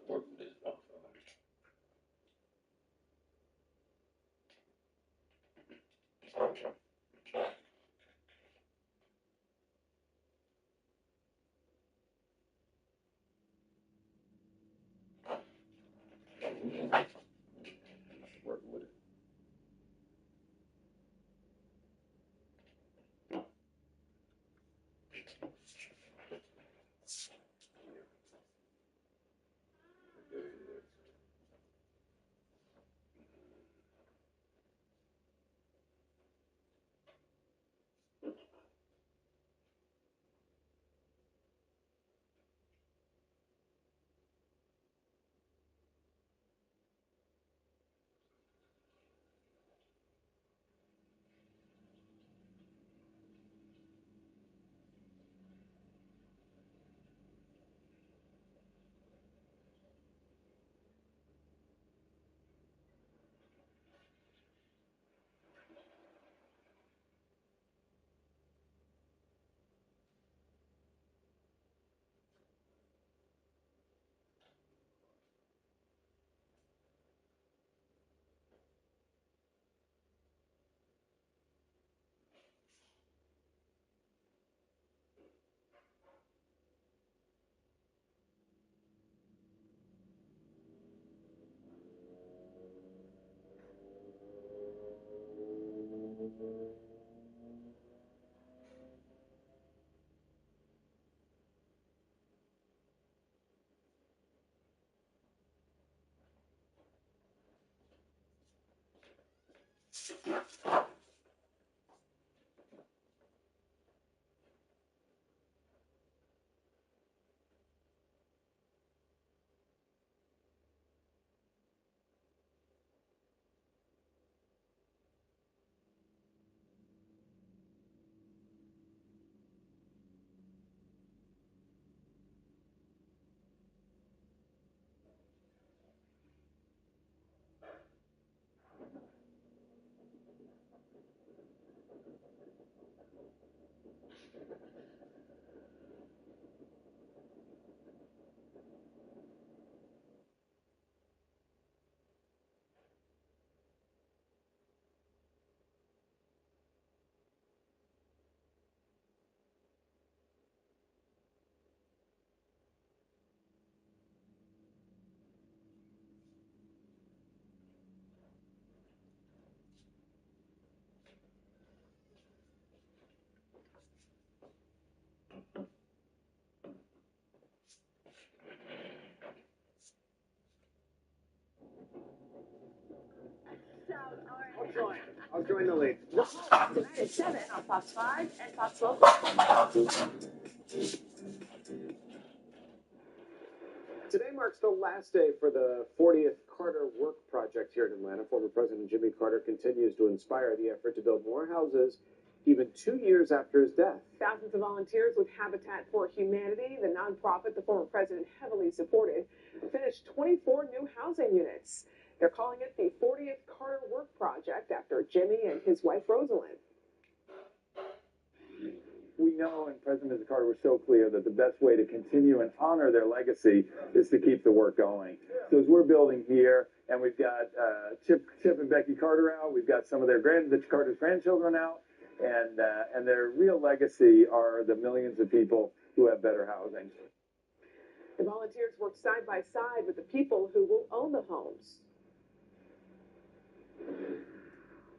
Working with it. I'll join the league. Tonight at 7 on Fox 5 and Fox Local. Today marks the last day for the 40th Carter Work Project here in Atlanta. Former President Jimmy Carter continues to inspire the effort to build more houses even 2 years after his death. Thousands of volunteers with Habitat for Humanity, the nonprofit the former president heavily supported, finished 24 new housing units. They're calling it the 40th Carter Work Project after Jimmy and his wife Rosalind. We know, and President Carter was so clear, that the best way to continue and honor their legacy is to keep the work going. So as we're building here, and we've got Chip and Becky Carter out, we've got some of the Carter's grandchildren out, and their real legacy are the millions of people who have better housing. The volunteers work side by side with the people who will own the homes.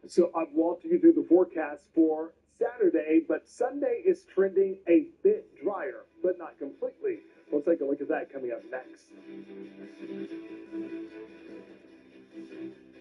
So I've walked you through the forecast for Saturday, but Sunday is trending a bit drier, but not completely. We'll take a look at that coming up next.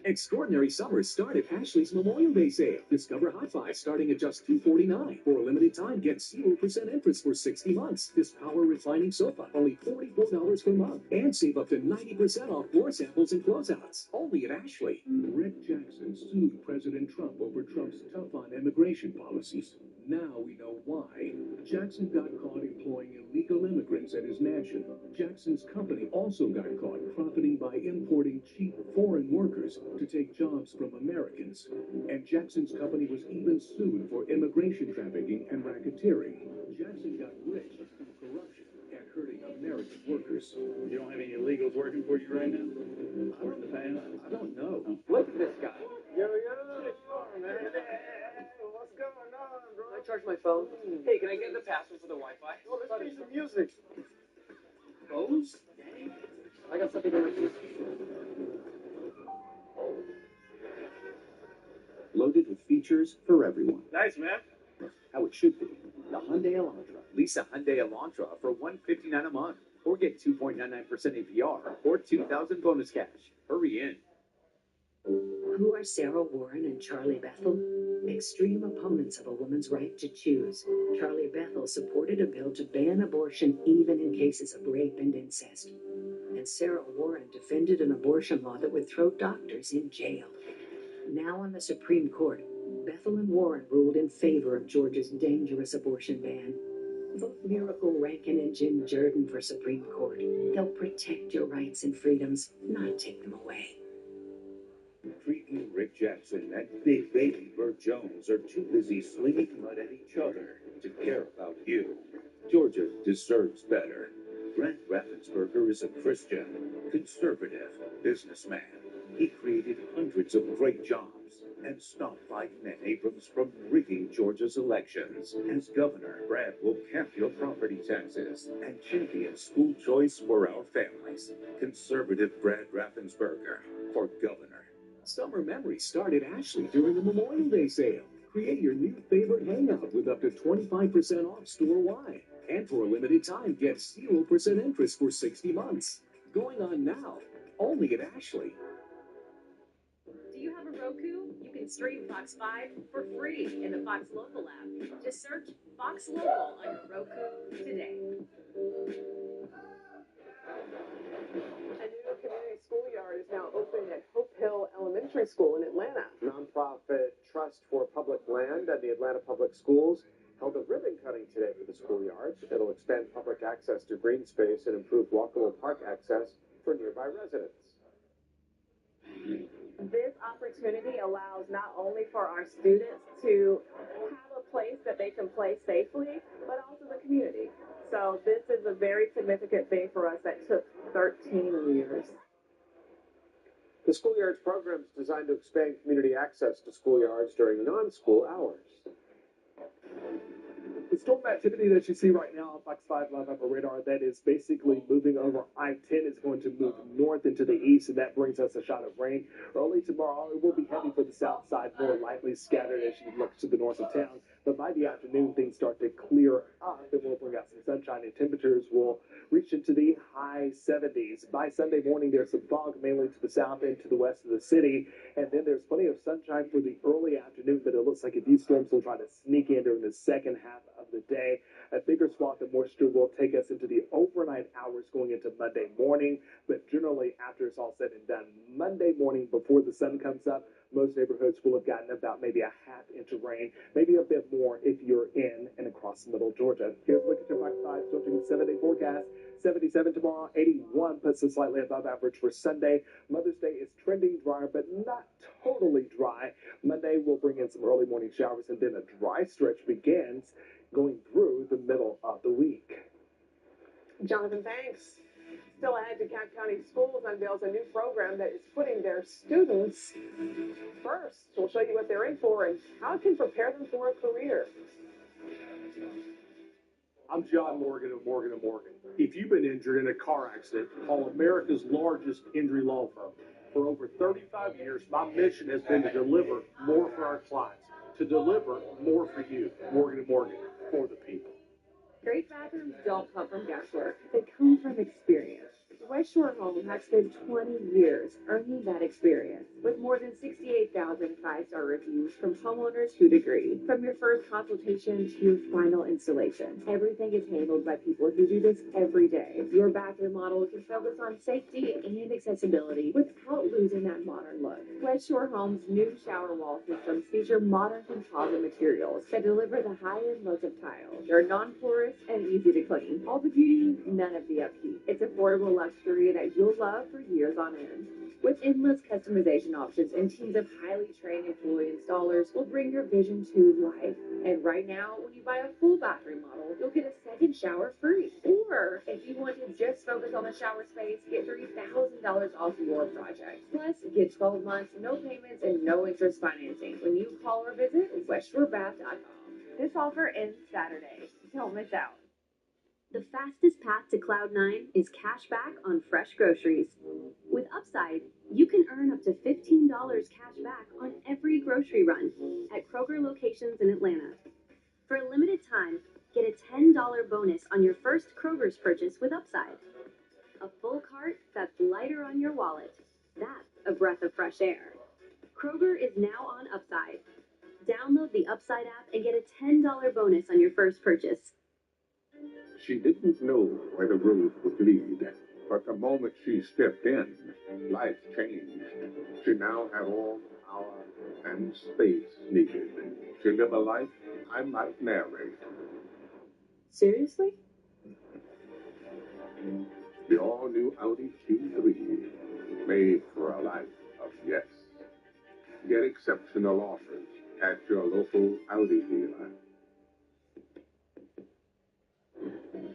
Extraordinary summers start at Ashley's Memorial Day sale. Discover Hot Buy starting at just $249. For a limited time, get 0% interest for 60 months. This power reclining sofa, only $44 per month. And save up to 90% off floor samples and closeouts. Only at Ashley. Rick Jackson sued President Trump over Trump's tough on immigration policies. Now we know why. Jackson got caught employing illegal immigrants at his mansion. Jackson's company also got caught profiting by importing cheap foreign workers to take jobs from Americans. And Jackson's company was even sued for immigration trafficking and racketeering. Jackson got rich through corruption and hurting American workers. You don't have any illegals working for you right now? I don't know. Look at this guy. Yo, man. What's going on, bro? Can I charge my phone? Hey, can I get the password for the Wi-Fi? Oh, let's play some music. Bose? I got something to repeat. Loaded with features for everyone. Nice, man. How it should be. The Hyundai Elantra. Lease a Hyundai Elantra for $159 a month, or get 2.99% APR or $2,000 bonus cash. Hurry in. Who are Sarah Warren and Charlie Bethel? Extreme opponents of a woman's right to choose. Charlie Bethel supported a bill to ban abortion even in cases of rape and incest. And Sarah Warren defended an abortion law that would throw doctors in jail. Now on the Supreme Court, Bethel and Warren ruled in favor of Georgia's dangerous abortion ban. Vote Miracle Rankin and Jim Jordan for Supreme Court. They'll protect your rights and freedoms, not take them away. Creepy Rick Jackson and Big Baby Burt Jones are too busy slinging mud at each other to care about you. Georgia deserves better. Brent Raffensperger is a Christian, conservative businessman. He created hundreds of great jobs and stopped Biden and Abrams from rigging Georgia's elections. As governor, Brad will cap your property taxes and champion school choice for our families. Conservative Brad Raffensperger for governor. Summer memories start at Ashley during the Memorial Day sale. Create your new favorite hangout with up to 25% off store-wide. And for a limited time, get 0% interest for 60 months. Going on now, only at Ashley. Do you have a Roku? You can stream Fox 5 for free in the Fox Local app. Just search Fox Local on your Roku today. A new community schoolyard is now open at Hope Hill Elementary School in Atlanta. Nonprofit Trust for Public Land and the Atlanta Public Schools held a ribbon cutting today for the schoolyard. It'll expand public access to green space and improve walkable park access for nearby residents. This opportunity allows not only for our students to have a place that they can play safely, but also the community. So this is a very significant thing for us that took 13 years. The schoolyards program is designed to expand community access to schoolyards during non-school hours. The storm activity that you see right now on Fox 5 Live Upper Radar, that is basically moving over I-10, is going to move north into the east, and that brings us a shot of rain. Early tomorrow, it will be heavy for the south side, more lightly scattered as you look to the north of town. But by the afternoon, things start to clear up, and we'll bring out some sunshine, and temperatures will reach into the high 70s. By Sunday morning, there's some fog mainly to the south and to the west of the city, and then there's plenty of sunshine for the early afternoon, but it looks like a few storms will try to sneak in during the second half of the day. A bigger swath of moisture will take us into the overnight hours going into Monday morning, but generally after it's all said and done, Monday morning before the sun comes up, most neighborhoods will have gotten about maybe a half inch of rain, maybe a bit more if you're in and across middle Georgia. Here's a look at your Fox 5 Filtering 7-day forecast. 77 tomorrow, 81 puts us slightly above average for Sunday. Mother's Day is trending drier, but not totally dry. Monday will bring in some early morning showers, and then a dry stretch begins going through the middle of the week. Jonathan, thanks. Still ahead, DeKalb County Schools unveils a new program that is putting their students first. We'll show you what they're in for and how it can prepare them for a career. I'm John Morgan of Morgan & Morgan. If you've been injured in a car accident, call America's largest injury law firm. For over 35 years, my mission has been to deliver more for our clients, to deliver more for you. Morgan & Morgan, for the people. Great bathrooms don't come from guesswork. They come from experience. West Shore Home has spent 20 years earning that experience with more than 68,000 five-star reviews from homeowners who agree. From your first consultation to your final installation, everything is handled by people who do this every day. Your bathroom model can focus on safety and accessibility without losing that modern look. West Shore Home's new shower wall systems feature modern composite materials that deliver the high-end look of tile. They're non-porous and easy to clean. All the beauty, none of the upkeep. It's affordable luxury that you'll love for years on end. With endless customization options and teams of highly trained employee installers will bring your vision to life. And right now, when you buy a full bathroom model, you'll get a second shower free. Or if you want to just focus on the shower space, get $3,000 off your project. Plus, get 12 months, no payments, and no interest financing when you call or visit westshorebath.com. This offer ends Saturday. Don't miss out. The fastest path to Cloud9 is cash back on fresh groceries. With Upside, you can earn up to $15 cash back on every grocery run at Kroger locations in Atlanta. For a limited time, get a $10 bonus on your first Kroger's purchase with Upside. A full cart that's lighter on your wallet. That's a breath of fresh air. Kroger is now on Upside. Download the Upside app and get a $10 bonus on your first purchase. She didn't know where the road would lead, but the moment she stepped in, life changed. She now had all the power and space needed to live a life I might narrate. Seriously? The all-new Audi Q3, made for a life of yes. Get exceptional offers at your local Audi dealer.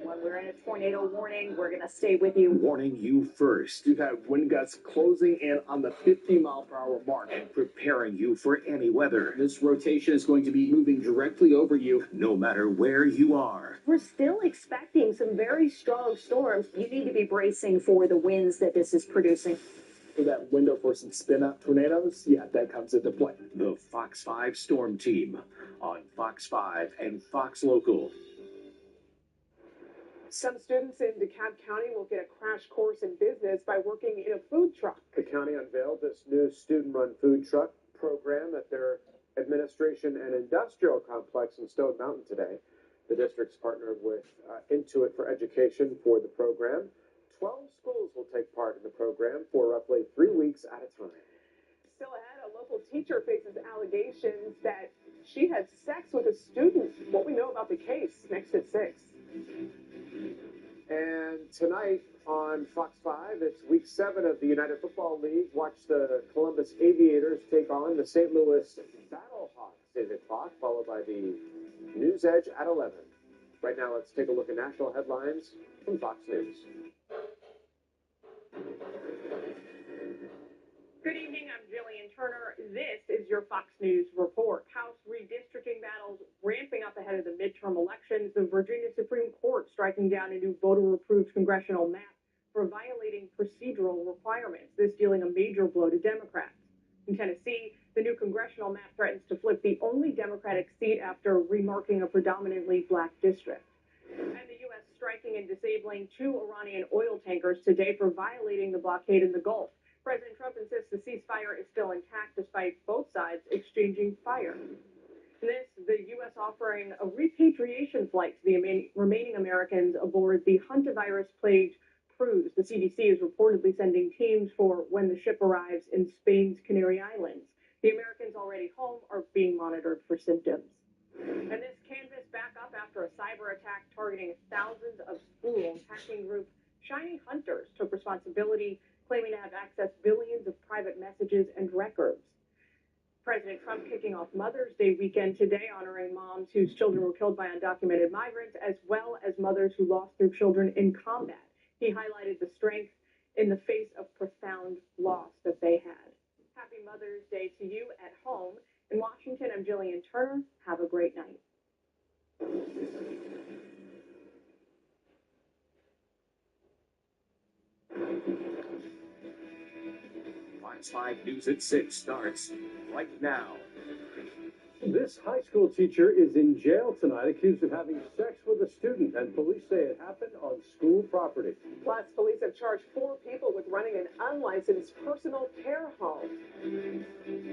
When we're in a tornado warning, we're going to stay with you. Warning you first. We've had wind gusts closing in on the 50-mile-per-hour mark. And preparing you for any weather. This rotation is going to be moving directly over you, no matter where you are. We're still expecting some very strong storms. You need to be bracing for the winds that this is producing. For that window for some spin-out tornadoes, yeah, that comes into play. The Fox 5 Storm Team on Fox 5 and Fox Local. Some students in DeKalb County will get a crash course in business by working in a food truck. The county unveiled this new student-run food truck program at their administration and industrial complex in Stone Mountain today. The district's partnered with Intuit for Education for the program. 12 schools will take part in the program for roughly 3 weeks at a time. Still ahead, a local teacher faces allegations that she had sex with a student. What we know about the case, next at 6. And tonight on Fox 5, it's week 7 of the United Football League. Watch the Columbus Aviators take on the St. Louis Battlehawks at 8 o'clock, followed by the News Edge at 11. Right now, let's take a look at national headlines from Fox News. Good evening, I'm Jillian Turner. This is your Fox News report. House redistricting battles ramping up ahead of the midterm elections. The Virginia Supreme Court striking down a new voter-approved congressional map for violating procedural requirements. This dealing a major blow to Democrats. In Tennessee, the new congressional map threatens to flip the only Democratic seat after remarking a predominantly black district. And the U.S. striking and disabling 2 Iranian oil tankers today for violating the blockade in the Gulf. President Trump insists the ceasefire is still intact despite both sides exchanging fire. The U.S. offering a repatriation flight to the remaining Americans aboard the hantavirus-plagued cruise. The CDC is reportedly sending teams for when the ship arrives in Spain's Canary Islands. The Americans already home are being monitored for symptoms. And this canvas back up after a cyber attack targeting thousands of schools. Hacking group Shiny Hunters took responsibility, claiming to have accessed billions of private messages and records. President Trump kicking off Mother's Day weekend today, honoring moms whose children were killed by undocumented migrants, as well as mothers who lost their children in combat. He highlighted the strength in the face of profound loss that they had. Happy Mother's Day to you at home. In Washington, I'm Jillian Turner. Have a great night. Fox 5 News at 6 starts right now. This high school teacher is in jail tonight accused of having sex with a student, and police say it happened on school property. Plus, police have charged 4 people with running an unlicensed personal care home.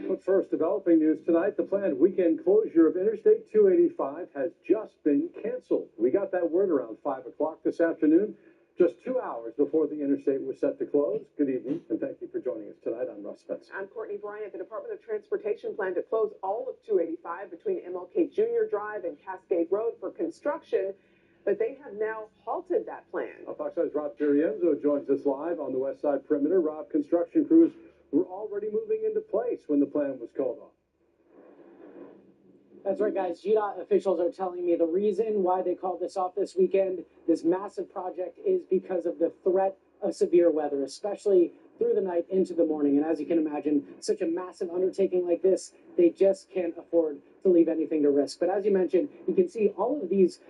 But first, developing news tonight, the planned weekend closure of Interstate 285 has just been canceled. We got that word around 5 o'clock this afternoon, just 2 hours before the interstate was set to close. Good evening, and thank you for joining us tonight. I'm Russ Spencer. I'm Courtney Bryant. The Department of Transportation planned to close all of 285 between MLK Junior Drive and Cascade Road for construction, but they have now halted that plan. Fox 5's Rob Durienzo joins us live on the west side perimeter. Rob, construction crews were already moving into place when the plan was called off. That's right, guys. GDOT officials are telling me the reason why they called this off this weekend, this massive project, is because of the threat of severe weather, especially through the night into the morning. And as you can imagine, such a massive undertaking like this, they just can't afford to leave anything to risk. But as you mentioned, you can see all of these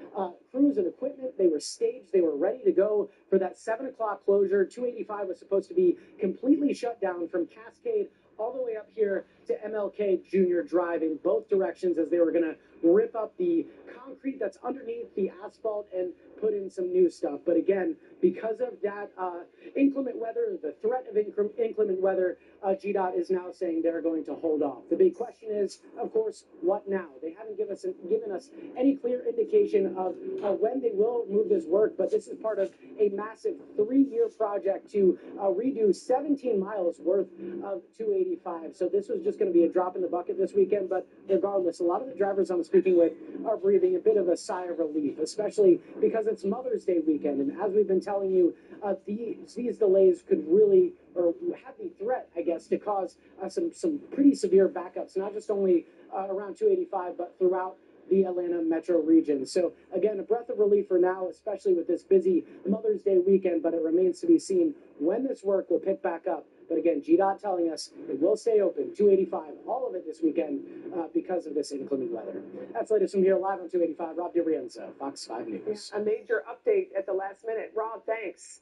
crews and equipment. They were staged. They were ready to go for that 7 o'clock closure. 285 was supposed to be completely shut down from Cascade all the way up here to MLK Junior Drive in both directions, as they were going to rip up the concrete that's underneath the asphalt and put in some new stuff. But again, because of that inclement weather, the threat of inclement weather, GDOT is now saying they're going to hold off. The big question is, of course, what now? They haven't given us any clear indication of when they will move this work, but this is part of a massive 3-year project to redo 17 miles worth of 285. So this was just going to be a drop in the bucket this weekend, but regardless, a lot of the drivers I'm speaking with are breathing a bit of a sigh of relief, especially because it's Mother's Day weekend. And as we've been telling you, these delays could really, or have the threat, I guess, to cause some pretty severe backups, not just only around 285, but throughout the Atlanta metro region. So again, a breath of relief for now, especially with this busy Mother's Day weekend, but it remains to be seen when this work will pick back up. But again, GDOT telling us it will stay open, 285, all of it this weekend because of this inclement weather. That's the latest from here live on 285. Rob DiRienzo, Fox 5 News. A major update at the last minute. Rob, thanks.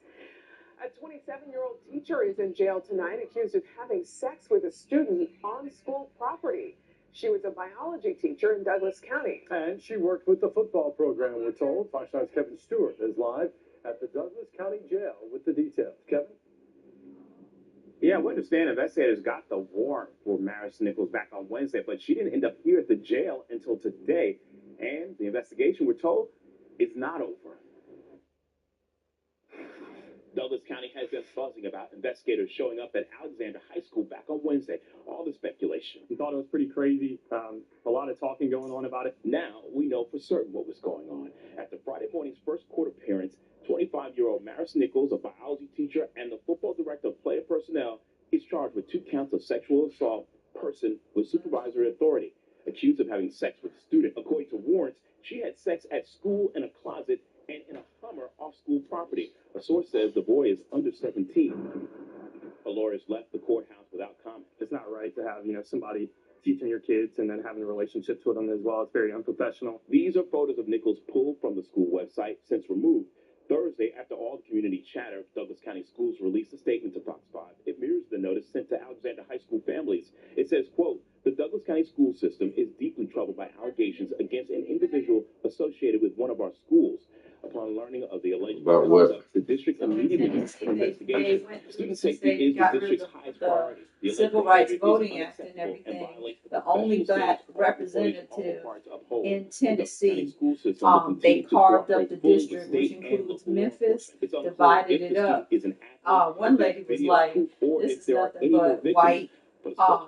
A 27-year-old teacher is in jail tonight accused of having sex with a student on school property. She was a biology teacher in Douglas County. And she worked with the football program, we're told. Fox 5's Kevin Stewart is live at the Douglas County Jail with the details. Kevin? Yeah, we understand investigators got the warrant for Maris Nichols back on Wednesday, but she didn't end up here at the jail until today. And the investigation, we're told, is not over. Douglas County has been buzzing about investigators showing up at Alexander High School back on Wednesday. All the speculation. We thought it was pretty crazy. A lot of talking going on about it. Now we know for certain what was going on. After Friday morning's first court appearance, 25-year-old Maris Nichols, a biology teacher and the football director of player personnel, is charged with 2 counts of sexual assault, person with supervisory authority, accused of having sex with a student. According to warrants, she had sex at school in a closet and in a Hummer off school property. A source says the boy is under 17. The lawyers left the courthouse without comment. It's not right to have, somebody teaching your kids and then having relationships with them as well. It's very unprofessional. These are photos of Nichols pulled from the school website since removed. Thursday, after all the community chatter, Douglas County Schools released a statement to Fox 5. It mirrors the notice sent to Alexander High School families. It says, quote, "The Douglas County school system is deeply troubled by allegations against an individual associated with one of our schools. Upon learning of the alleged conduct, the district immediately began an investigation. Student safety is the district's highest priority. The Civil Rights Voting Act and everything, the only black representative in Tennessee, they carved up the district, which includes Memphis, divided it up. One lady was like, this is nothing but white,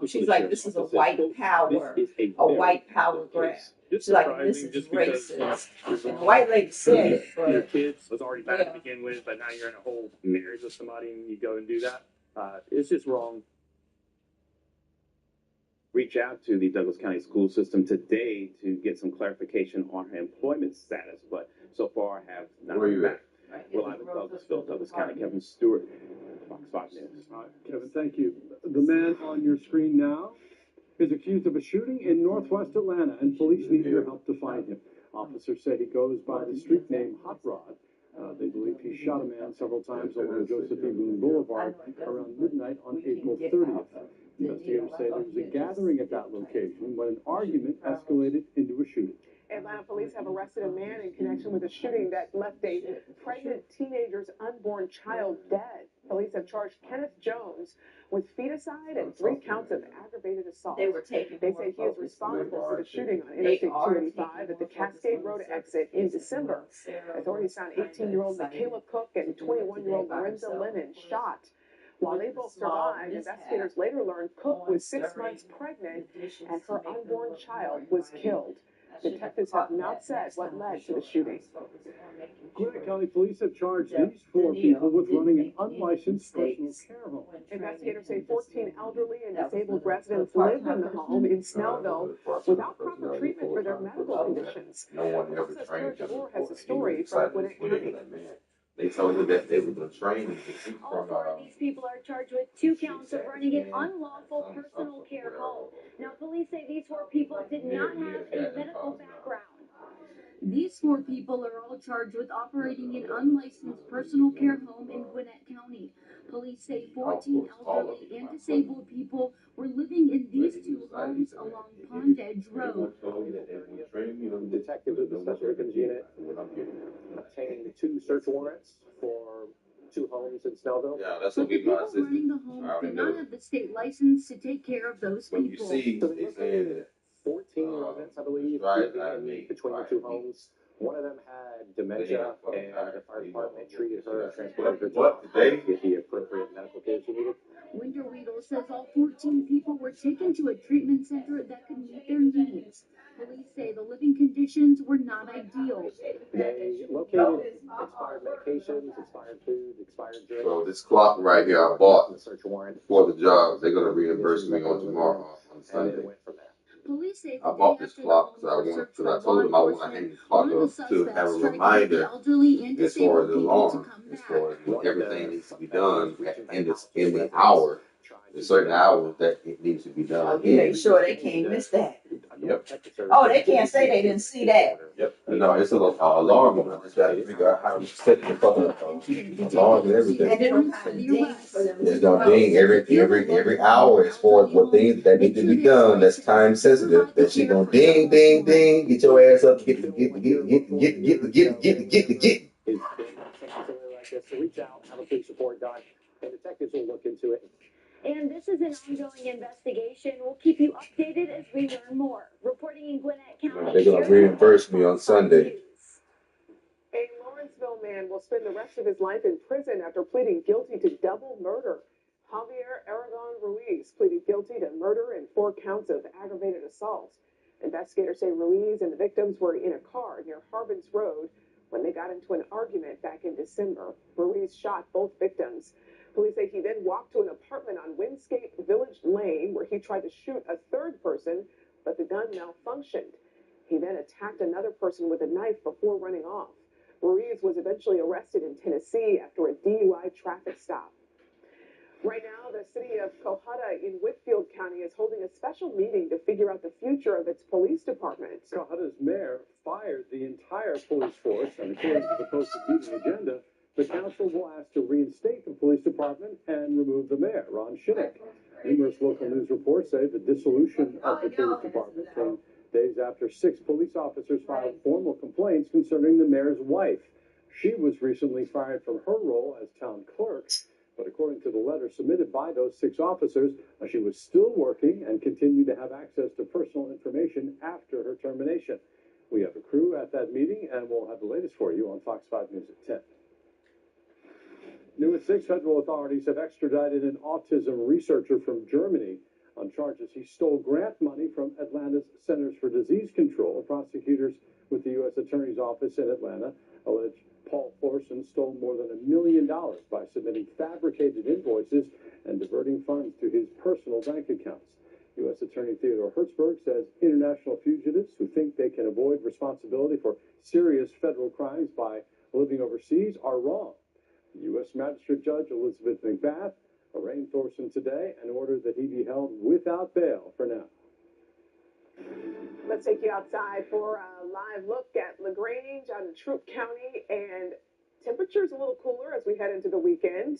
she's like, this is a white power grab. She's like, this is racist. And the white lady said it, but your kids was already bad to begin with, but now you're in a whole marriage with somebody and you go and do that. It's just wrong. Reach out to the Douglas County school system today to get some clarification on her employment status, but so far have not heard back. We're live in Douglasville, Douglas County. Kevin Stewart, Fox 5 News. All right, Kevin, thank you. The man on your screen now is accused of a shooting in northwest Atlanta, and police need your help to find him. Officers say he goes by the street name Hot Rod. They believe he shot a man several times along Joseph E. Boone Boulevard around midnight on April 30th. Investigators say there was a gathering at that location when an argument escalated into a shooting. Atlanta police have arrested a man in connection with a shooting that left a pregnant teenager's unborn child dead. Police have charged Kenneth Jones with feticide and 3 counts of aggravated assault. They say he is responsible for the shooting on Interstate 285 at the Cascade Road exit in December. Authorities found 18-year-old Michaela Cook and 21-year-old Lorenza Lennon shot. While they both survived, investigators later learned Cook was 6 months pregnant and her unborn child was killed. Detectives have not said what led to the shooting. Gwinnett County Police have charged these 4 people with running an unlicensed personal care home. Investigators say 14 elderly and disabled residents lived in the home in Snellville without proper treatment for their medical conditions. Melissa Spurgeon has a story from Gwinnett County. They told me that they were going to train me All 4 of these people are charged with 2 counts of running an unlawful personal care home. Now, police say these 4 people did not have a medical background. These 4 people are all charged with operating an unlicensed personal care home in Gwinnett County. Police say 14 elderly and disabled people were living in these 2 homes along Pond Edge Road. Detectives with the Special Victims Unit obtained 2 search warrants for 2 homes in Snellville. Yeah, that's going to be my assistant. Running the homes did not have the state license to take care of those people. You see, they said 14 residents, I believe, living between the 2 homes. One of them had dementia, and the fire department treated her and transported her to get the appropriate medical care she needed. Winter Weedle says all 14 people were taken to a treatment center that could meet their needs. Police say the living conditions were not ideal. They located expired medications, expired food, expired drinks. So this clock right here I bought the search warrant for the job. They're going to reimburse me on tomorrow, on Sunday. Police say I bought this clock because I told them I want to hang the clock up to have a reminder as far as the alarm, as far as when everything needs to be done in the hour, a certain hour that it needs to be done. Make sure they can't miss that. Yep. Oh, they can't say they didn't see that. Yep. No, it's an alarm. You just got to figure out how to set the fucking alarm and everything. And they don't have to ding for them. It's gonna ding every hour as far as what things that need to be done. That's time sensitive. That she gonna ding, ding, ding. Get your ass up. Get. Is like this, so reach out, have a police report done, and detectives will look into it. And this is an ongoing investigation. We'll keep you updated as we learn more. Reporting in Gwinnett County. They're gonna reimburse me on Sunday. A Lawrenceville man will spend the rest of his life in prison after pleading guilty to double murder. Javier Aragon Ruiz pleaded guilty to murder and 4 counts of aggravated assault. Investigators say Ruiz and the victims were in a car near Harbins Road when they got into an argument back in December. Ruiz shot both victims. Police say he then walked to an apartment on Windscape Village Lane where he tried to shoot a 3rd person, but the gun malfunctioned. He then attacked another person with a knife before running off. Ruiz was eventually arrested in Tennessee after a DUI traffic stop. Right now, the city of Cohutta in Whitfield County is holding a special meeting to figure out the future of its police department. Cohutta's mayor fired the entire police force, and according to the posted meeting agenda, the council will ask to reinstate the police department and remove the mayor, Ron Shinnick. Numerous local news reports say the dissolution of the police department came days after 6 police officers filed formal complaints concerning the mayor's wife. She was recently fired from her role as town clerk, but according to the letter submitted by those 6 officers, she was still working and continued to have access to personal information after her termination. We have a crew at that meeting, and we'll have the latest for you on Fox 5 News at 10. New at 6, federal authorities have extradited an autism researcher from Germany on charges he stole grant money from Atlanta's Centers for Disease Control. Prosecutors with the U.S. Attorney's Office in Atlanta allege Paul Thorson stole more than $1 million by submitting fabricated invoices and diverting funds to his personal bank accounts. U.S. Attorney Theodore Hertzberg says international fugitives who think they can avoid responsibility for serious federal crimes by living overseas are wrong. U.S. Magistrate Judge Elizabeth McBath arraigned Thorson today and ordered that he be held without bail for now. Let's take you outside for a live look at LaGrange out in Troup County and temperatures a little cooler as we head into the weekend.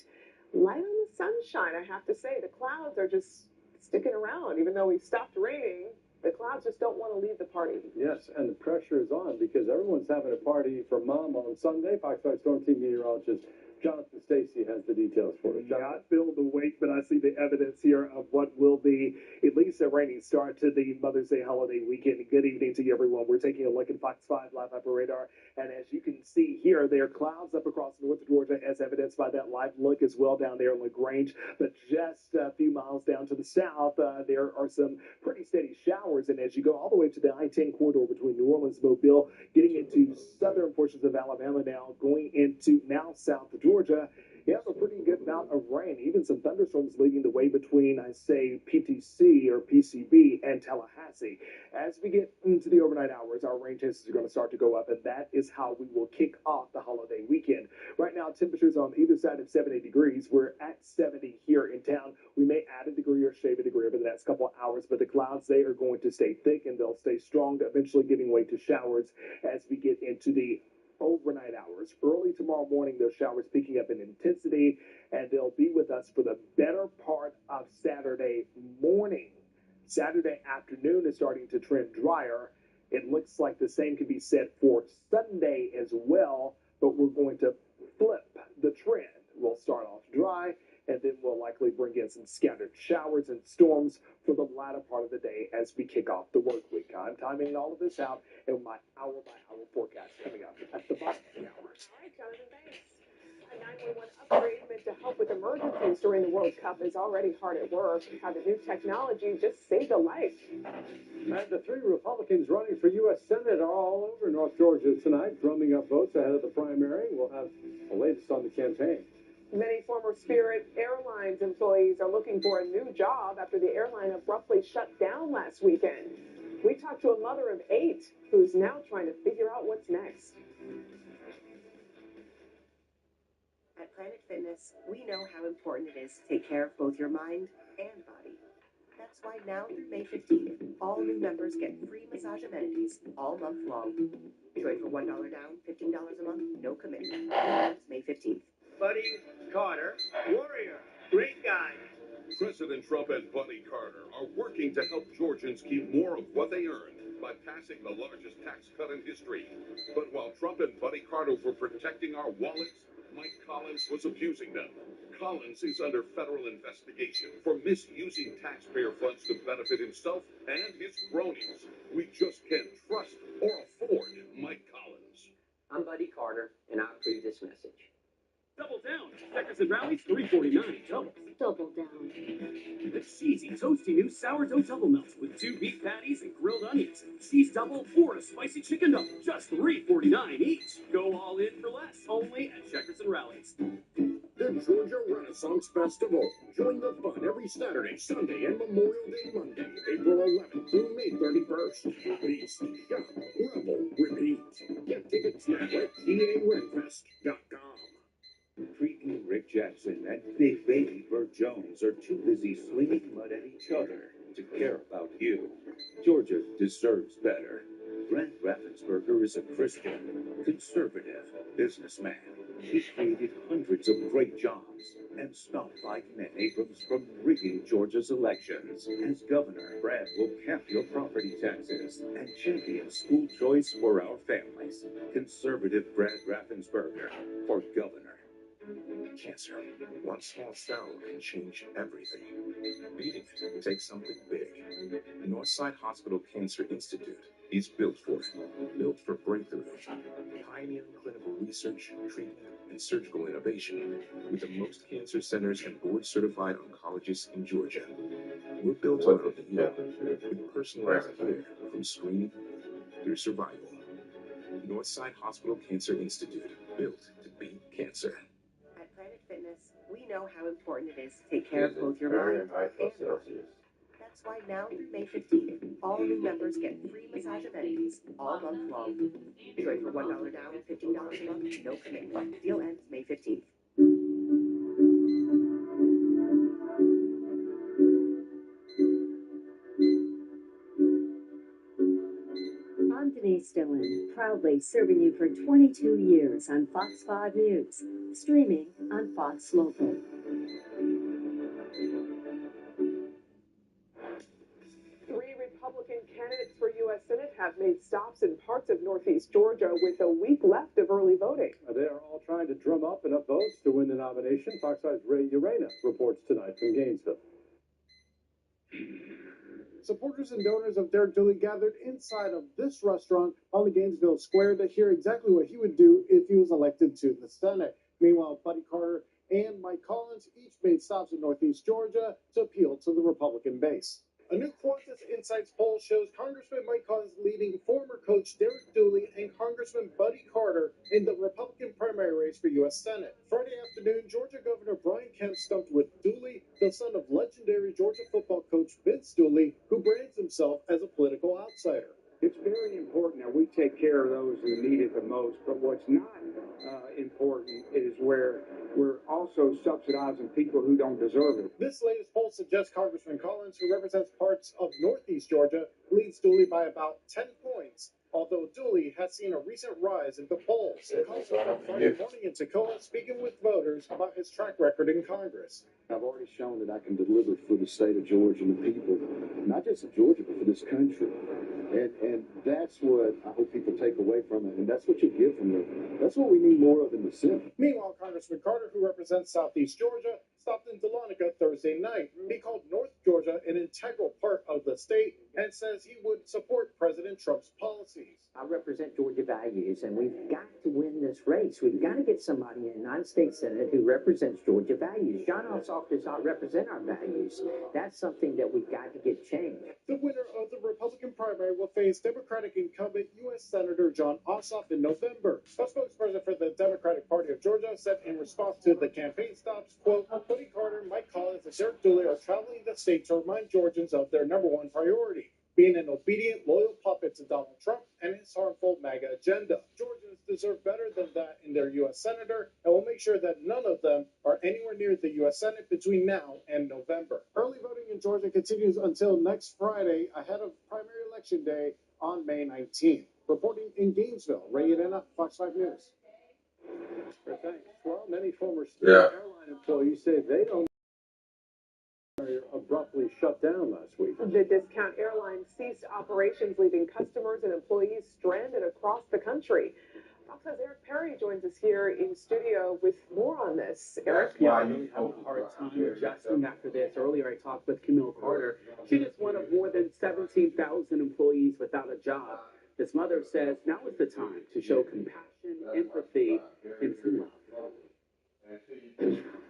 Light on the sunshine, I have to say. The clouds are just sticking around. Even though we've stopped raining, the clouds just don't want to leave the party. Yes, and the pressure is on because everyone's having a party for Mom on Sunday. Fox 5 Storm Team meteorologist Jonathan Stacy has the details for us. Not feel the wait, but I see the evidence here of what will be at least a rainy start to the Mother's Day holiday weekend. Good evening to you, everyone. We're taking a look at Fox 5 Live Upper Radar, and as you can see here, there are clouds up across North Georgia, as evidenced by that live look as well down there in LaGrange. But just a few miles down to the south, there are some pretty steady showers, and as you go all the way to the I-10 corridor between New Orleans and Mobile, getting into southern portions of Alabama now, going into now south to Georgia, you have a pretty good amount of rain, even some thunderstorms leading the way between, I say, PTC or PCB and Tallahassee. As we get into the overnight hours, our rain chances are going to start to go up, and that is how we will kick off the holiday weekend. Right now, temperatures on either side of 70 degrees. We're at 70 here in town. We may add a degree or shave a degree over the next couple of hours, but the clouds, they are going to stay thick, and they'll stay strong, eventually giving way to showers as we get into the overnight hours. Early tomorrow morning, those showers picking up in intensity, and they'll be with us for the better part of Saturday morning. Saturday afternoon is starting to trend drier. It looks like the same can be said for Sunday as well, but we're going to flip the trend. We'll start off dry, and then we'll likely bring in some scattered showers and storms for the latter part of the day as we kick off the work week. I'm timing all of this out in my hour-by-hour forecast coming up at the bottom of the hour. All right, Jonathan, thanks. A 911 upgrade meant to help with emergencies during the World Cup is already hard at work. How the new technology just saved a life. And the three Republicans running for U.S. Senate are all over North Georgia tonight, drumming up votes ahead of the primary. We'll have the latest on the campaign. Many former Spirit Airlines employees are looking for a new job after the airline abruptly shut down last weekend. We talked to a mother of 8 who's now trying to figure out what's next. At Planet Fitness, we know how important it is to take care of both your mind and body. That's why now through May 15th, all new members get free massage amenities all month long. Join for $1 down, $15 a month, no commitment. May 15th. Buddy Carter, warrior, great guy. President Trump and Buddy Carter are working to help Georgians keep more of what they earn by passing the largest tax cut in history. But while Trump and Buddy Carter were protecting our wallets, Mike Collins was abusing them. Collins is under federal investigation for misusing taxpayer funds to benefit himself and his cronies. We just can't trust or afford Mike Collins. I'm Buddy Carter, and I approve this message. Double down. Checkers and Rallies, $3.49. Double down. The cheesy, toasty new sourdough double melt with 2 beef patties and grilled onions. Cheese double or a spicy chicken double. Just $3.49 each. Go all in for less. Only at Checkers and Rallies. The Georgia Renaissance Festival. Join the fun every Saturday, Sunday, and Memorial Day Monday, April 11th through May 31st. Feast, shop, revel, repeat. Get tickets now at GARenfest.com. Cretin Rick Jackson and Big Baby Burt Jones are too busy slinging mud at each other to care about you. Georgia deserves better. Brent Raffensperger is a Christian, conservative businessman. He created hundreds of great jobs and stopped Biden and Abrams from rigging Georgia's elections. As governor, Brad will cap your property taxes and champion school choice for our families. Conservative Brad Raffensperger for governor. Cancer. One small cell can change everything. Beating it takes something big. Northside Hospital Cancer Institute is built for it. Built for breakthrough. Pioneering clinical research, treatment, and surgical innovation with the most cancer centers and board-certified oncologists in Georgia. We're built around you with personalized care from screening through survival. Northside Hospital Cancer Institute. Built to beat cancer. At Planet Fitness, we know how important it is to take care of both your mind and body. That's why now through May 15th, all new members get free massage amenities all month long. Join for $1 down, $15 a month, no commitment. Deal ends May 15th. On Denise Dillon, proudly serving you for 22 years on Fox 5 News, streaming on Fox Local. Three Republican candidates for U.S. Senate have made stops in parts of northeast Georgia with a week left of early voting. They are all trying to drum up enough votes to win the nomination. Fox 5's Ray Urena reports tonight from Gainesville. Supporters and donors of Derek Dooley gathered inside of this restaurant on the Gainesville Square to hear exactly what he would do if he was elected to the Senate. Meanwhile, Buddy Carter and Mike Collins each made stops in northeast Georgia to appeal to the Republican base. A new Qantas Insights poll shows Congressman Mike Collins leading former coach Derek Dooley and Congressman Buddy Carter in the Republican primary race for U.S. Senate. Friday afternoon, Georgia Governor Brian Kemp stumped with Dooley, the son of legendary Georgia football coach Vince Dooley, who brands himself as a political outsider. It's very important that we take care of those who need it the most, but what's not important is where we're also subsidizing people who don't deserve it. This latest poll suggests Congressman Collins, who represents parts of northeast Georgia, leads Dooley by about 10 points, although Dooley has seen a recent rise in the polls. Collins on Friday morning in Tacoma speaking with voters about his track record in Congress. I've already shown that I can deliver for the state of Georgia and the people, not just of Georgia, but for this country. And that's what I hope people take away from it. And that's what you get from it. That's what we need more of in the Senate. Meanwhile, Congressman Carter, who represents southeast Georgia, stopped in Dahlonega Thursday night. He called North Georgia an integral part of the state and says he would support President Trump's policies. I represent Georgia values, and we've got to win this race. We've got to get somebody in the United States Senate who represents Georgia values. John Ossoff does not represent our values. That's something that we've got to get changed. The winner of the Republican primary will face Democratic incumbent U.S. Senator John Ossoff in November. A spokesperson for the Democratic Party of Georgia said in response to the campaign stops, quote, Buddy Carter, Mike Collins, and Derek Dooley are traveling the state to remind Georgians of their number one priority, being an obedient, loyal puppet to Donald Trump and his harmful MAGA agenda. Georgians deserve better than that in their U.S. Senator, and will make sure that none of them are anywhere near the U.S. Senate between now and November. Early voting in Georgia continues until next Friday, ahead of primary election day on May 19th. Reporting in Gainesville, Ray Urena, Fox 5 News. Thanks. Well, many former Spirit airline employees say they don't abruptly shut down last week. The Discount Airlines ceased operations, leaving customers and employees stranded across the country. Fox's Eric Perry joins us here in studio with more on this. Eric? Yeah, I really have a hard time adjusting after this. Earlier I talked with Camille Carter. She is one of more than 17,000 employees without a job. This mother says now is the time to show compassion, empathy, and some love.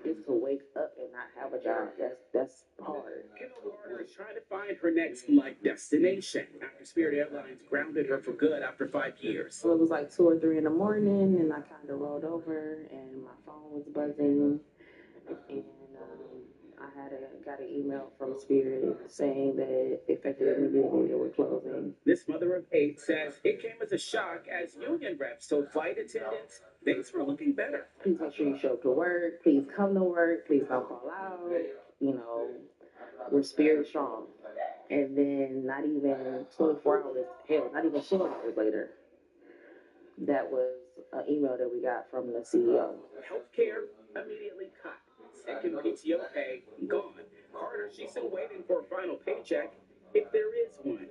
Just to wake up and not have a job, that's hard. Camille Carter is trying to find her next life destination after Spirit Airlines grounded her for good after 5 years. So it was like 2 or 3 in the morning, and I kind of rolled over, and my phone was buzzing, and I got an email from Spirit saying that effective immediately they were closing. This mother of 8 says it came as a shock as union reps told flight attendants things were looking better. Please make sure you show up to work. Please come to work. Please don't call out. You know, we're Spirit strong. And then not even 24 hours, hell, not even 4 hours later, that was an email that we got from the CEO. Healthcare immediately cut. Second PTO pay gone. Carter, she's still waiting for a final paycheck, if there is one.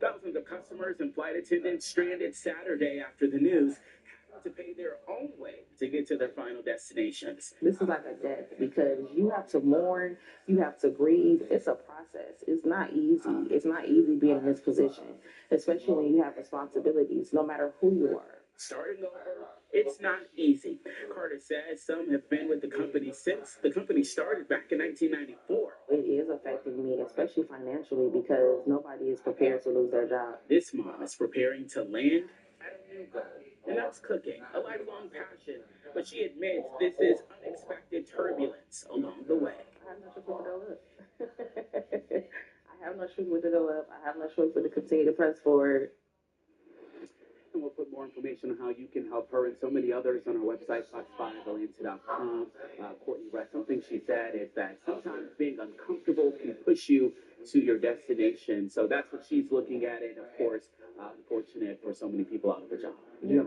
Thousands of customers and flight attendants stranded Saturday after the news having to pay their own way to get to their final destinations. This is like a death because you have to mourn, you have to grieve. It's a process. It's not easy. It's not easy being in this position, especially when you have responsibilities, no matter who you are. Starting over, it's not easy. Carter says some have been with the company since the company started back in 1994. It is affecting me, especially financially, because nobody is prepared to lose their job. This mom is preparing to land at a new goal, and that's cooking, a lifelong passion. But she admits this is unexpected turbulence along the way. I have no choice but to go up. I have no choice but to go up. I have no choice but to continue to press forward. And we'll put more information on how you can help her and so many others on our website, fox5atlanta.com. Courtney Rett, something she said is that sometimes being uncomfortable can push you to your destination. So that's what she's looking at. And of course, unfortunate for so many people out of a job. Yeah.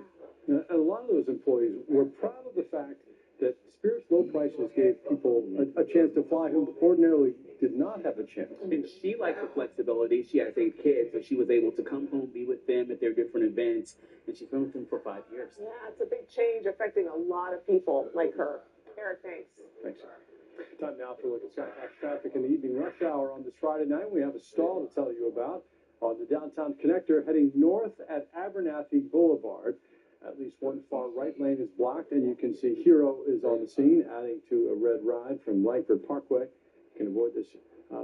And a lot of those employees were proud of the fact that Spirit's low prices gave people a chance to fly who ordinarily did not have a chance. And she liked the flexibility. She has 8 kids, so she was able to come home, be with them at their different events, and she's been with them for 5 years. Yeah, it's a big change affecting a lot of people like her. Eric, thanks. Thanks. Time now for a look at Skytrax traffic in the evening rush hour on this Friday night. We have a stall to tell you about on the downtown connector heading north at Abernathy Boulevard. At least one far right lane is blocked, and you can see Hero is on the scene, adding to a red ride from Langford Parkway. You can avoid this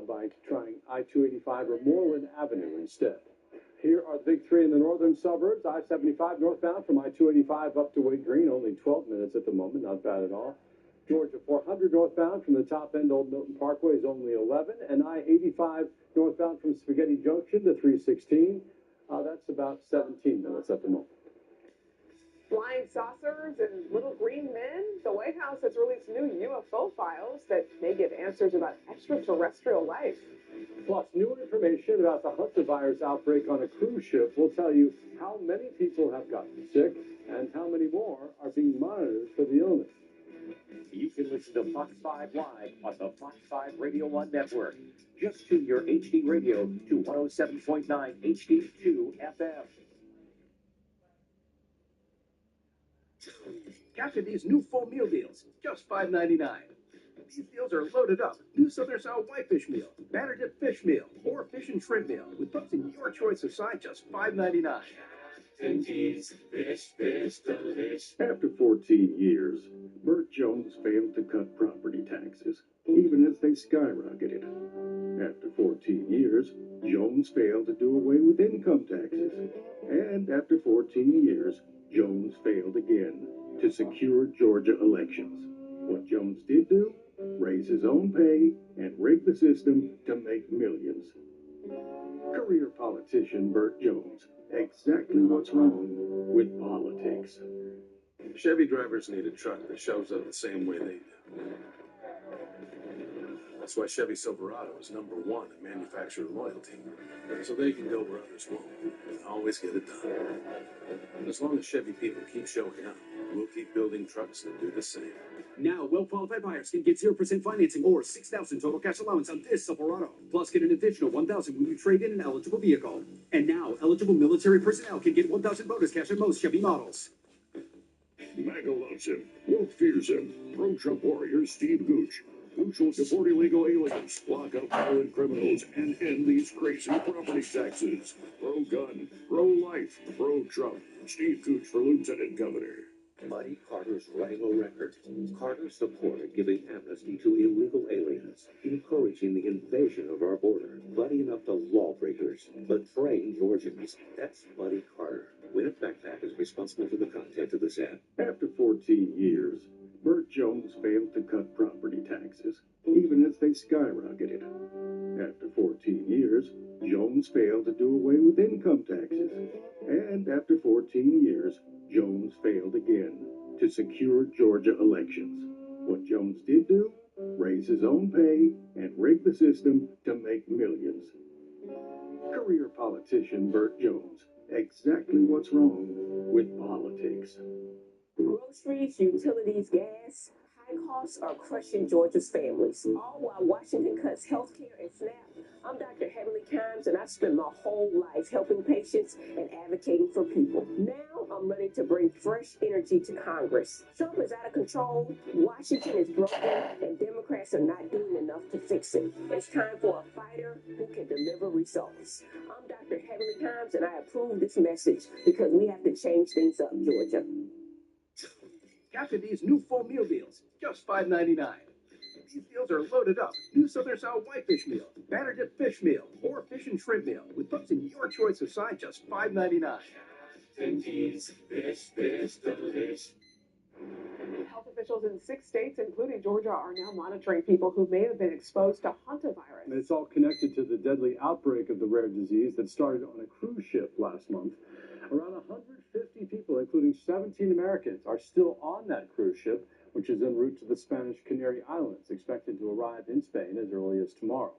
by trying I-285 or Moreland Avenue instead. Here are the big three in the northern suburbs. I-75 northbound from I-285 up to Wade Green, only 12 minutes at the moment, not bad at all. Georgia 400 northbound from the top end, Old Milton Parkway is only 11, and I-85 northbound from Spaghetti Junction to 316, that's about 17 minutes at the moment. Flying saucers and little green men? The White House has released new UFO files that may give answers about extraterrestrial life. Plus, new information about the hantavirus outbreak on a cruise ship will tell you how many people have gotten sick and how many more are being monitored for the illness. You can listen to Fox 5 live on the Fox 5 Radio 1 network. Just tune your HD radio to 107.9 HD2 FM. Capture these new full meal deals, just $5.99. These deals are loaded up. New Southern Style Whitefish Meal, Batter Dip Fish Meal, or Fish and Shrimp Meal, with both in your choice of side, just $5.99. After 14 years, Burt Jones failed to cut property taxes, even as they skyrocketed. After 14 years, Jones failed to do away with income taxes. And after 14 years, Jones failed again to secure Georgia elections. What Jones did do? Raise his own pay and rig the system to make millions. Career politician Burt Jones. Exactly what's wrong with politics. Chevy drivers need a truck that shows up the same way they do. That's why Chevy Silverado is #1 in manufacturer loyalty. So they can go where others won't and always get it done. And as long as Chevy people keep showing up, we'll keep building trucks that do the same. Now, well-qualified buyers can get 0% financing or $6,000 total cash allowance on this Silverado. Plus, get an additional $1,000 when you trade in an eligible vehicle. And now, eligible military personnel can get $1,000 bonus cash on most Chevy models. MAGA loves him. Wolf fears him. Pro-Trump warrior Steve Gooch. Gooch will deport illegal aliens, lock up violent criminals, and end these crazy property taxes. Pro-gun, pro-life, pro-Trump. Steve Gooch for lieutenant governor. Buddy Carter's writing a record. Carter supported giving amnesty to illegal aliens, encouraging the invasion of our border, buddying up to lawbreakers, betraying Georgians. That's Buddy Carter. Winnet Backpack is responsible for the content of this ad. After 14 years, Burt Jones failed to cut property taxes, even as they skyrocketed. After 14 years, Jones failed to do away with income taxes. And after 14 years, Jones failed again to secure Georgia elections. What Jones did do? Raise his own pay and rig the system to make millions. Career politician Burt Jones. Exactly what's wrong with politics. Groceries, utilities, gas, high costs are crushing Georgia's families, all while Washington cuts health care and SNAP. I'm Dr. Heavenly Kimes, and I spent my whole life helping patients and advocating for people. Now I'm ready to bring fresh energy to Congress. Trump is out of control, Washington is broken, and Democrats are not doing enough to fix it. It's time for a fighter who can deliver results. I'm Dr. Heavenly Kimes, and I approve this message because we have to change things up, Georgia. Capture these new full meal deals, just $5.99. These deals are loaded up. New Southern Style Whitefish Meal, Batter Dip Fish Meal, or Fish and Shrimp Meal, with both in your choice of side, just $5.99. Health officials in 6 states, including Georgia, are now monitoring people who may have been exposed to hantavirus. And it's all connected to the deadly outbreak of the rare disease that started on a cruise ship last month. Around 150 people, including 17 Americans, are still on that cruise ship, which is en route to the Spanish Canary Islands, expected to arrive in Spain as early as tomorrow.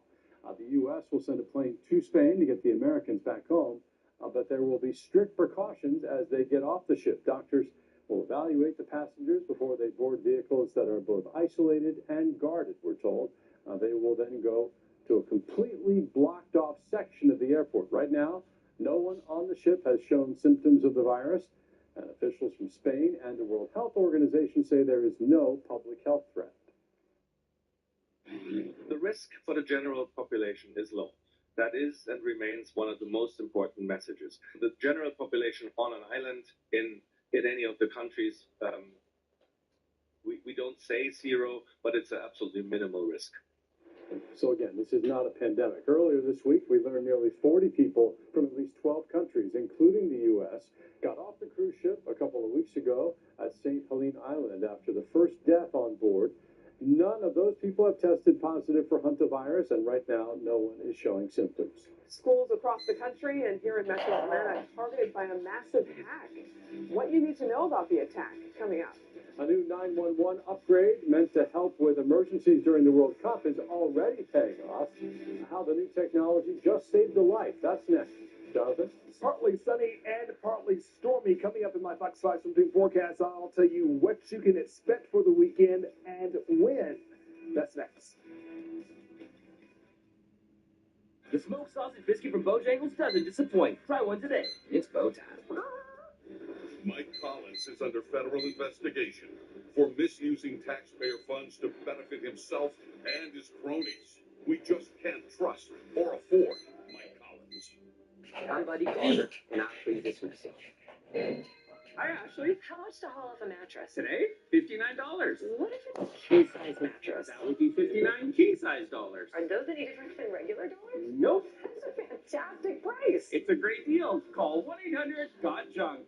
The U.S. will send a plane to Spain to get the Americans back home. but there will be strict precautions as they get off the ship. Doctors will evaluate the passengers before they board vehicles that are both isolated and guarded, we're told. They will then go to a completely blocked off section of the airport. Right now, no one on the ship has shown symptoms of the virus, and officials from Spain and the World Health Organization say there is no public health threat. The risk for the general population is low. That is and remains one of the most important messages. The general population on an island in any of the countries, we don't say zero, but it's an absolutely minimal risk. So again, this is not a pandemic. Earlier this week, we learned nearly 40 people from at least 12 countries, including the U.S., got off the cruise ship a couple of weeks ago at St. Helena Island after the first death on board. None of those people have tested positive for hantavirus, and right now, no one is showing symptoms. Schools across the country and here in Metro Atlanta targeted by a massive hack. What you need to know about the attack coming up. A new 911 upgrade meant to help with emergencies during the World Cup is already paying off. How the new technology just saved a life. That's next. Jonathan? Partly sunny and partly stormy. Coming up in my Fox 5 Swim forecast, I'll tell you what you can expect for the weekend and when. That's next. The smoked sausage biscuit from Bojangles doesn't disappoint. Try one today. It's Bo time. Mike Collins is under federal investigation for misusing taxpayer funds to benefit himself and his cronies. We just can't trust or afford Mike Collins. I'm Buddy Carter, and I'll read this message. Hi, Ashley. How much to haul off a mattress? Today, $59. What if it's a king-size mattress? That would be 59 king-size dollars. Are those any different than regular dollars? Nope. That's a fantastic price. It's a great deal. Call 1-800-GOT-JUNK.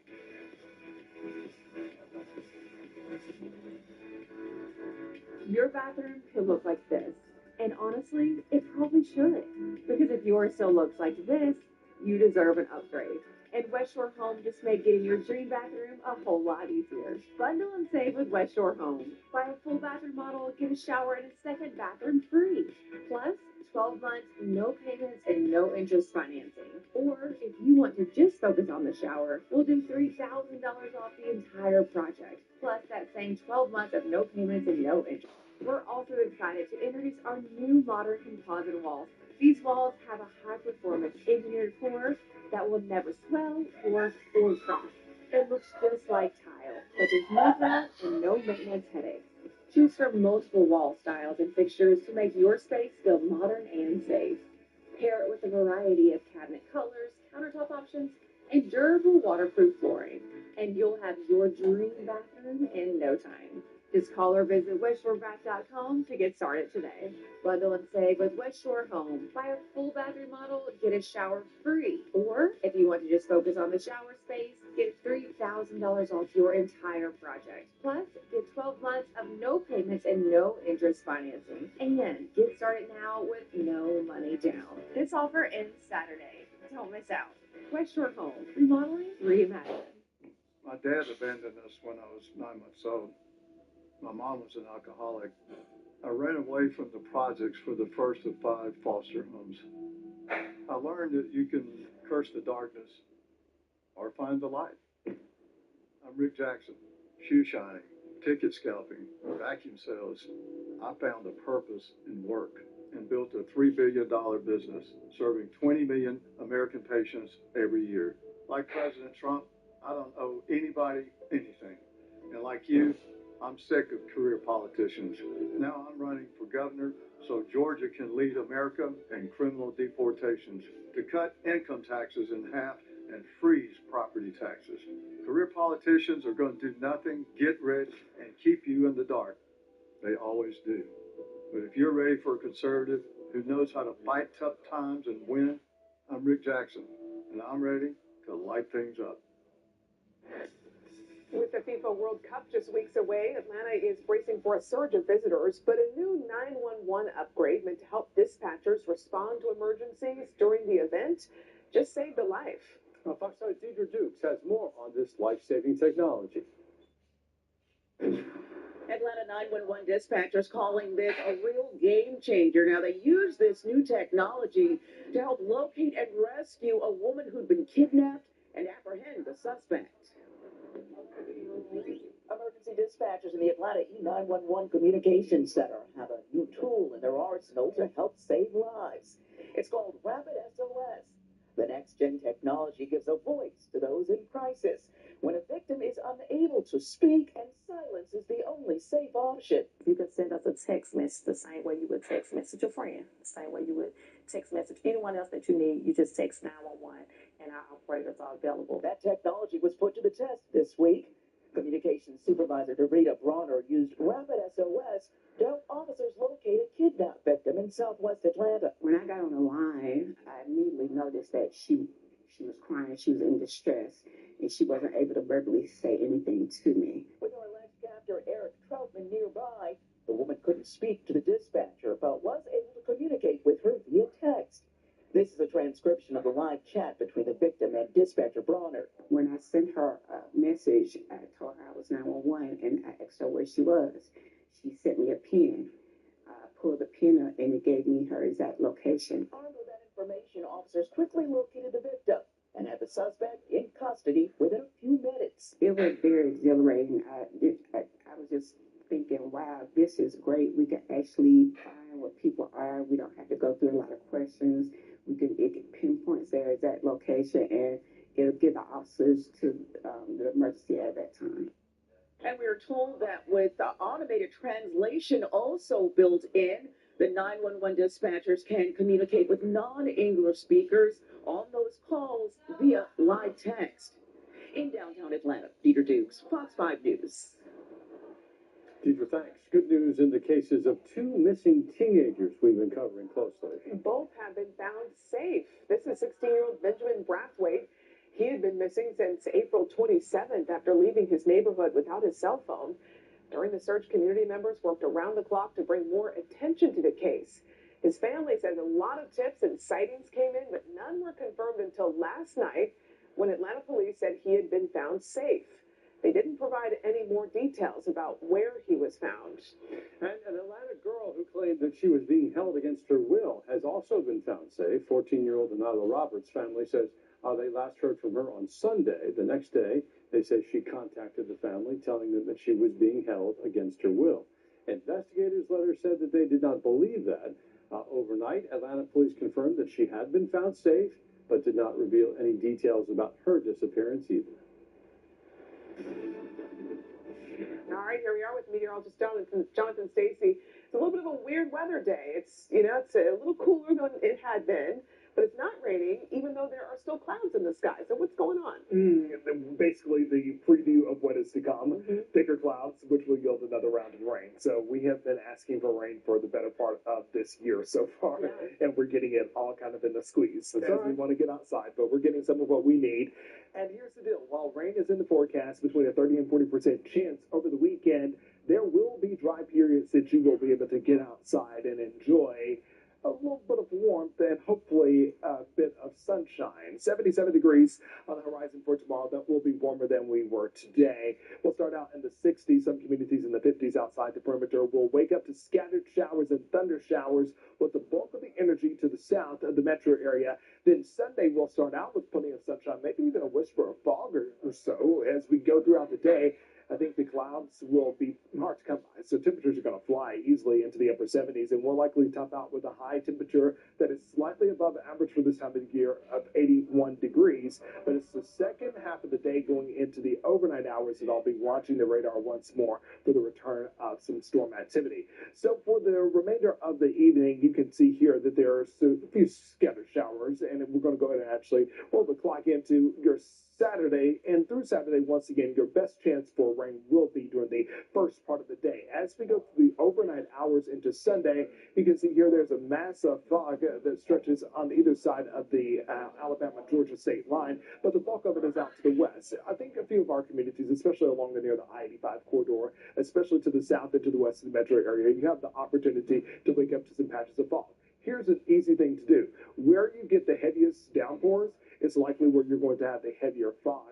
Your bathroom could look like this. And honestly, it probably should. Because if yours still looks like this, you deserve an upgrade. And West Shore Home just made getting your dream bathroom a whole lot easier. Bundle and save with West Shore Home. Buy a full bathroom model, get a shower and a second bathroom free. Plus, 12 months, no payments, and no interest financing. Or if you want to just focus on the shower, we'll do $3,000 off the entire project. Plus that same 12 months of no payments and no interest. We're also excited to introduce our new modern composite walls. These walls have a high-performance engineered core that will never swell, warp, or crack. It looks just like tile, but there's no grout and no maintenance headaches. Choose from multiple wall styles and fixtures to make your space feel modern and safe. Pair it with a variety of cabinet colors, countertop options, and durable waterproof flooring, and you'll have your dream bathroom in no time. Just call or visit WestShoreBath.com to get started today. Bundle and save with West Shore Home. Buy a full bathroom model, get a shower free. Or if you want to just focus on the shower space, get $3,000 off your entire project. Plus, get 12 months of no payments and no interest financing. And get started now with no money down. This offer ends Saturday. Don't miss out. West Shore Home. Remodeling, reimagined. My dad abandoned us when I was 9 months old. My mom was an alcoholic. I ran away from the projects for the first of 5 foster homes. I learned that you can curse the darkness or find the light. I'm Rick Jackson. Shoe shining, ticket scalping, vacuum sales. I found a purpose in work and built a $3 billion business serving 20 million American patients every year. Like President Trump, I don't owe anybody anything. And like you, I'm sick of career politicians. Now I'm running for governor so Georgia can lead America in criminal deportations, to cut income taxes in half and freeze property taxes. Career politicians are going to do nothing, get rich, and keep you in the dark. They always do. But if you're ready for a conservative who knows how to fight tough times and win, I'm Rick Jackson, and I'm ready to light things up. With the FIFA World Cup just weeks away, Atlanta is bracing for a surge of visitors, but a new 911 upgrade meant to help dispatchers respond to emergencies during the event just saved a life. Fox 5's Deidre Dukes has more on this life-saving technology. Atlanta 911 dispatchers calling this a real game changer. Now, they use this new technology to help locate and rescue a woman who'd been kidnapped and apprehend the suspect. Emergency dispatchers in the Atlanta E911 Communications Center have a new tool in their arsenal to help save lives. It's called Rapid SOS. The next-gen technology gives a voice to those in crisis when a victim is unable to speak, and silence is the only safe option. You can send us a text message the same way you would text message a friend, the same way you would text message anyone else that you need. You just text 911, and our operators are available. That technology was put to the test this week. Communications Supervisor Dorita Bronner used Rapid SOS to help officers locate a kidnapped victim in Southwest Atlanta. When I got on the line, I immediately noticed that she was crying, she was in distress, and she wasn't able to verbally say anything to me. With her alleged captor Eric Troutman nearby, the woman couldn't speak to the dispatcher, but was able to communicate with her via text. This is a transcription of the live chat between the victim and dispatcher Bronner. When I sent her a message, I told her I was 911, and I asked her where she was. She sent me a pin. I pulled the pin up, and it gave me her exact location. Armed with that information, officers quickly located the victim and had the suspect in custody within a few minutes. It was very exhilarating. I was just thinking, wow, this is great. We can actually find what people are. We don't have to go through a lot of questions. It pinpoints their exact location, and it'll give the officers to the emergency at that time. And we are told that with automated translation also built in, the 911 dispatchers can communicate with non-English speakers on those calls via live text. In downtown Atlanta, Dieter Dukes, Fox 5 News. Deidre, thanks. Good news in the cases of two missing teenagers we've been covering closely. Both have been found safe. This is 16-year-old Benjamin Brathwaite. He had been missing since April 27th after leaving his neighborhood without his cell phone. During the search, community members worked around the clock to bring more attention to the case. His family says a lot of tips and sightings came in, but none were confirmed until last night when Atlanta police said he had been found safe. They didn't provide any more details about where he was found. And an Atlanta girl who claimed that she was being held against her will has also been found safe. 14-year-old Anila Roberts' family says they last heard from her on Sunday. The next day, they say she contacted the family, telling them that she was being held against her will. Investigators later said that they did not believe that. Overnight, Atlanta police confirmed that she had been found safe, but did not reveal any details about her disappearance either. All right, here we are with meteorologist Jonathan Stacy. It's a little bit of a weird weather day. It's a little cooler than it had been, but it's not raining, even though there are still clouds in the sky. So what's going on? Basically, the preview of what is to come. Thicker clouds, which will yield another round of rain. So we have been asking for rain for the better part of this year so far, and we're getting it all kind of in the squeeze as we want to get outside, but we're getting some of what we need. And here's the deal. While rain is in the forecast, between a 30 and 40% chance over the weekend, there will be dry periods that you will be able to get outside and enjoy a little bit of warmth and hopefully a bit of sunshine. 77 degrees on the horizon for tomorrow. That will be warmer than we were today. We'll start out in the 60s, some communities in the 50s outside the perimeter. We'll wake up to scattered showers and thunder showers with the bulk of the energy to the south of the metro area. Then Sunday, we'll start out with plenty of sunshine, maybe even a whisper of fog or so as we go throughout the day. I think the clouds will be hard to come by, so temperatures are going to fly easily into the upper 70s, and we're likely to top out with a high temperature that is slightly above average for this time of the year of 81 degrees. But it's the second half of the day going into the overnight hours that I'll be watching the radar once more for the return of some storm activity. So for the remainder of the evening, you can see here that there are a few scattered showers, and we're going to go ahead and actually roll the clock into your Saturday, and through Saturday, once again, your best chance for rain will be during the first part of the day. As we go through the overnight hours into Sunday, you can see here there's a mass of fog that stretches on either side of the Alabama-Georgia state line, but the bulk of it is out to the west. I think a few of our communities, especially along near the I-85 corridor, especially to the south and to the west of the metro area, you have the opportunity to wake up to some patches of fog. Here's an easy thing to do. Where you get the heaviest downpours, it's likely where you're going to have the heavier fog.